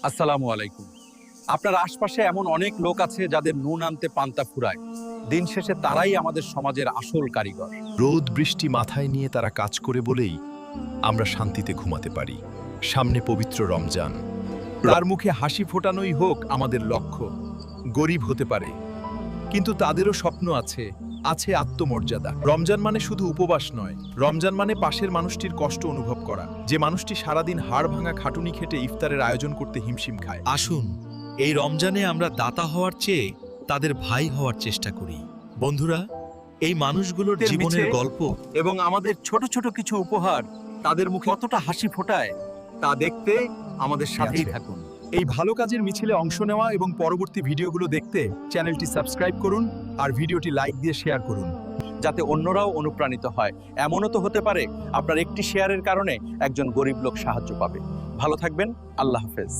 আসসালামু আলাইকুম। আপনার আশপাশে এমন অনেক লোক আছে যাদের নুন আনতে পান্তা ফুরায়। দিন শেষে তারাই আমাদের সমাজের আসল কারিগর। রোদ বৃষ্টি মাথায় নিয়ে তারা কাজ করে বলেই আমরা শান্তিতে ঘুমাতে পারি। সামনে পবিত্র রমজান, তার মুখে হাসি ফোটানোই হোক আমাদের লক্ষ্য। গরিব হতে পারে, কিন্তু তাদেরও স্বপ্ন আছে, আছে আত্মমর্যাদা। রমজান মানে শুধু উপবাস নয়, রমজান মানে পাশের মানুষটির কষ্ট অনুভব করা, যে মানুষটি সারাদিন হাড় ভাঙা খাটুনি খেটে ইফতারের আয়োজন করতে হিমশিম খায়। আসুন এই রমজানে আমরা দাতা হওয়ার চেয়ে তাদের ভাই হওয়ার চেষ্টা করি। বন্ধুরা, এই মানুষগুলোর জীবনের গল্প এবং আমাদের ছোট ছোট কিছু উপহার তাদের মুখে কতটা হাসি ফোটায় তা দেখতে আমাদের সাথেই থাকুন। এই ভালো কাজের মিছিলে অংশ নেওয়া এবং পরবর্তী ভিডিওগুলো দেখতে চ্যানেলটি সাবস্ক্রাইব করুন আর ভিডিওটি লাইক দিয়ে শেয়ার করুন, যাতে অন্যরাও অনুপ্রাণিত হয়। এমনও তো হতে পারে আপনার একটি শেয়ারের কারণে একজন গরিব লোক সাহায্য পাবে। ভালো থাকবেন। আল্লাহ হাফেজ।